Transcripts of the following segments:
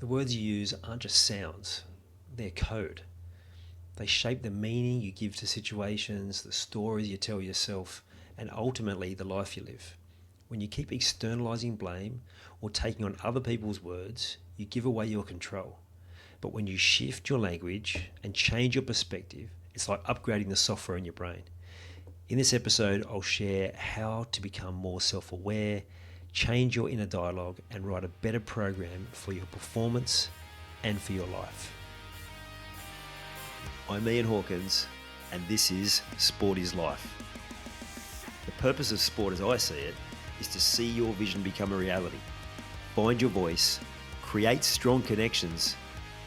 The words you use aren't just sounds, they're code. They shape the meaning you give to situations, the stories you tell yourself, and ultimately the life you live. When you keep externalizing blame or taking on other people's words, you give away your control. But when you shift your language and change your perspective, it's like upgrading the software in your brain. In this episode, I'll share how to become more self aware, change your inner dialogue, and write a better program for your performance and for your life. I'm Ian Hawkins, and this is Sport is Life. The purpose of sport, as I see it, is to see your vision become a reality. Find your voice, create strong connections,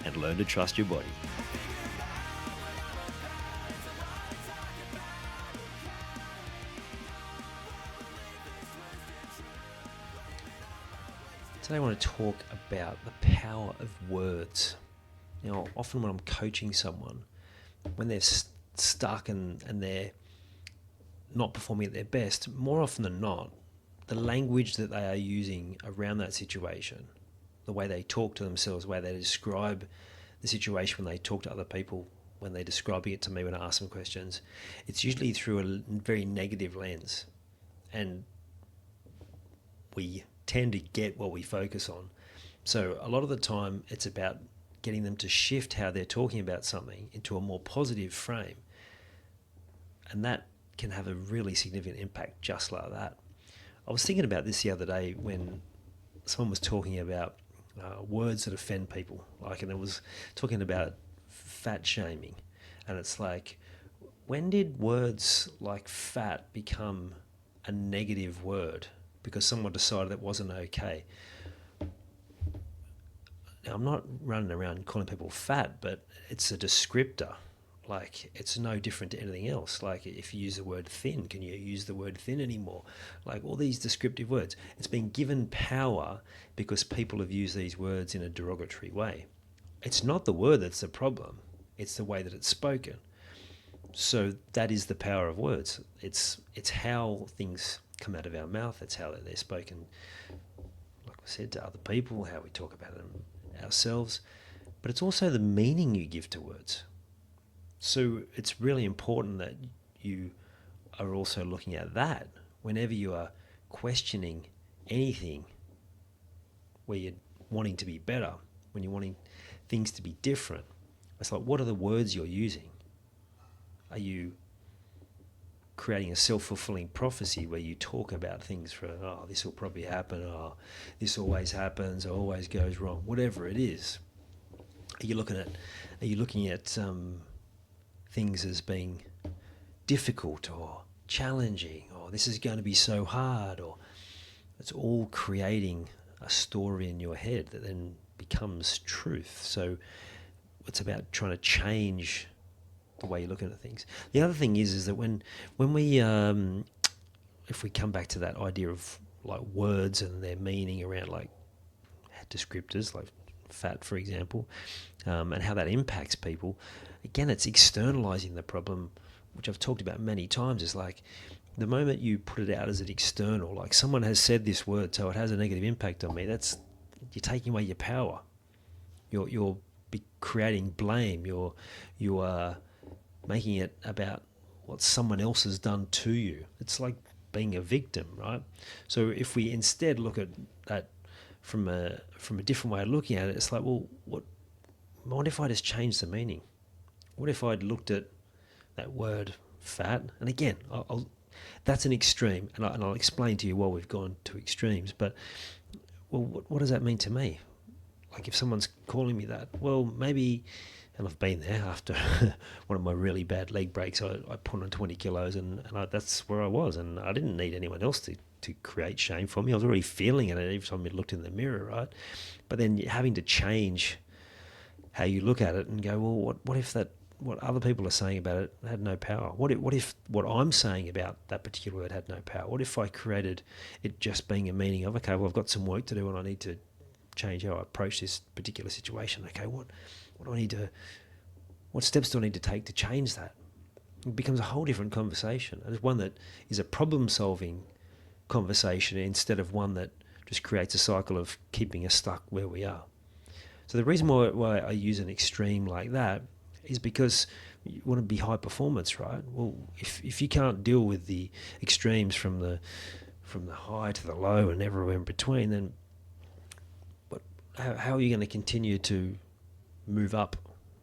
and learn to trust your body. Today I want to talk about the power of words. Often when I'm coaching someone, when they're stuck and they're not performing at their best, more often than not, the language that they are using around that situation, the way they talk to themselves, the way they describe the situation when they talk to other people, when they're describing it to me when I ask them questions, it's usually through a very negative lens. And we tend to get what we focus on. So a lot of the time it's about getting them to shift how they're talking about something into a more positive frame. And that can have a really significant impact just like that. I was thinking about this the other day when someone was talking about words that offend people. And it was talking about fat shaming. And it's like, when did words like fat become a negative word because someone decided it wasn't okay? Now, I'm not running around calling people fat, but it's a descriptor. It's no different to anything else. If you use the word thin, can you use the word thin anymore? All these descriptive words. It's been given power because people have used these words in a derogatory way. It's not the word that's the problem. It's the way that it's spoken. So that is the power of words. It's how things come out of our mouth. It's how they're spoken, like I said, to other people, how we talk about them ourselves. But it's also the meaning you give to words. So it's really important that you are also looking at that whenever you are questioning anything where you're wanting to be better, when you're wanting things to be different. It's like, what are the words you're using? Are you creating a self-fulfilling prophecy where you talk about things this will probably happen, this always happens, or always goes wrong, whatever it is? Are you looking at things as being difficult or challenging, or this is going to be so hard, or it's all creating a story in your head that then becomes truth? So it's about trying to change the way you're looking at things. The other thing is that when we if we come back to that idea of words and their meaning around descriptors like fat, for example, and how that impacts people, again, it's externalizing the problem, which I've talked about many times. Is the moment you put it out as an external, someone has said this word, so it has a negative impact on me. You're taking away your power. You're creating blame. You are making it about what someone else has done to you. It's like being a victim, right? So if we instead look at that from a different way of looking at it, it's what if I just changed the meaning? What if I'd looked at that word fat? And again, that's an extreme, and I'll explain to you why we've gone to extremes. But what does that mean to me? If someone's calling me that, well, maybe, and I've been there after one of my really bad leg breaks, I put on 20 kilos and that's where I was, and I didn't need anyone else to create shame for me. I was already feeling it every time I looked in the mirror, right? But then having to change how you look at it and go, well, what if what other people are saying about it had no power? What if what I'm saying about that particular word had no power? What if I created it just being a meaning of, okay, well, I've got some work to do and I need to change how I approach this particular situation. Okay, what steps do I need to take to change that? It becomes a whole different conversation. And it's one that is a problem-solving conversation instead of one that just creates a cycle of keeping us stuck where we are. So the reason why I use an extreme like that is because you want to be high performance, right? Well, if you can't deal with the extremes from the high to the low and everywhere in between, then how are you going to continue to move up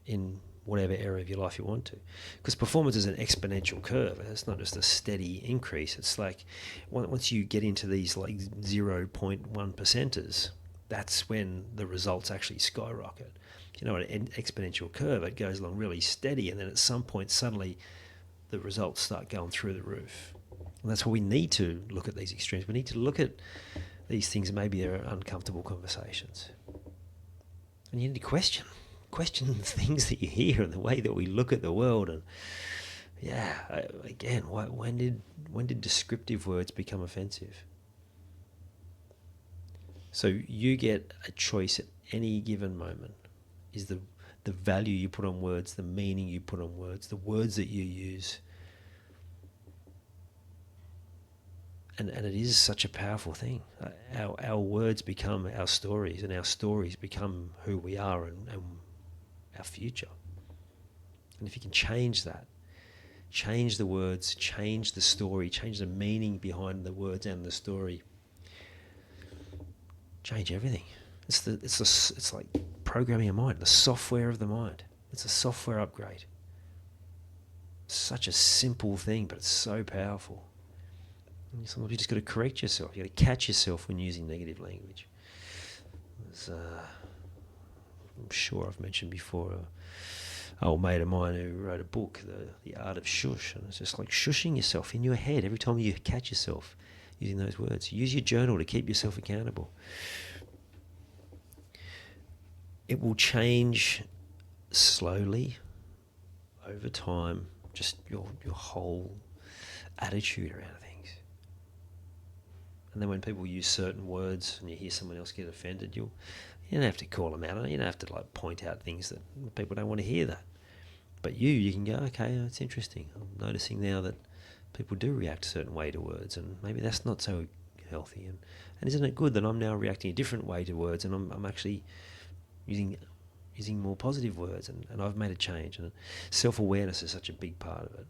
in whatever area of your life you want to? Because performance is an exponential curve. It's not just a steady increase. It's like once you get into these like 0.1 percenters, that's when the results actually skyrocket. You know, an exponential curve, it goes along really steady, and then at some point suddenly the results start going through the roof. And that's why we need to look at these extremes. We need to look at these things, and maybe they're uncomfortable conversations. And you need to question the things that you hear and the way that we look at the world. And again, when did descriptive words become offensive? So you get a choice at any given moment. Is the value you put on words, the meaning you put on words, the words that you use. And it is such a powerful thing. Our words become our stories, and our stories become who we are and our future. And if you can change that, change the words, change the story, change the meaning behind the words and the story, change everything. It's like programming a mind, the software of the mind. It's a software upgrade. Such a simple thing, but it's so powerful. And sometimes you just got to correct yourself. You got to catch yourself when using negative language. I'm sure I've mentioned before an old mate of mine who wrote a book, The Art of Shush, and it's just like shushing yourself in your head every time you catch yourself using those words. Use your journal to keep yourself accountable. It will change slowly over time, just your whole attitude around things. And then when people use certain words and you hear someone else get offended, you don't have to call them out. You don't have to like point out things that people don't want to hear that. But you can go, okay, it's interesting. I'm noticing now that people do react a certain way to words, and maybe that's not so healthy. And isn't it good that I'm now reacting a different way to words, and I'm actually using more positive words, and I've made a change. And self-awareness is such a big part of it.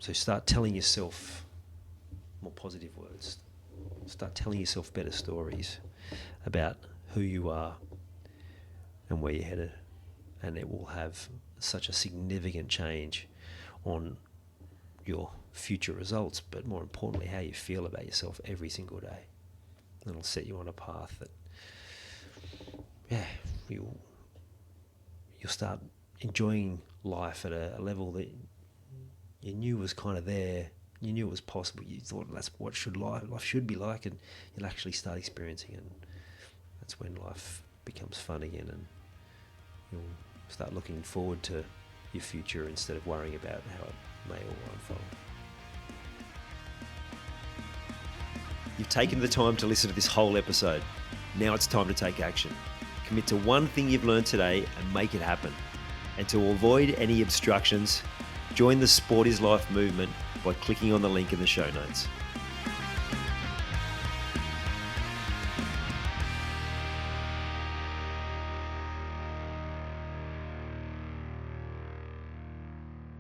So start telling yourself more positive words. Start telling yourself better stories about who you are and where you're headed, and it will have such a significant change on your future results, but more importantly, how you feel about yourself every single day. And it'll set you on a path that, you'll start enjoying life at a level that you knew was kind of there. You knew it was possible. You thought that's what life should be like, and you'll actually start experiencing it. And that's when life becomes fun again, and you'll start looking forward to your future instead of worrying about how it may all unfold. You've taken the time to listen to this whole episode. Now it's time to take action. Commit to one thing you've learned today and make it happen. And to avoid any obstructions, join the Sport is Life movement by clicking on the link in the show notes.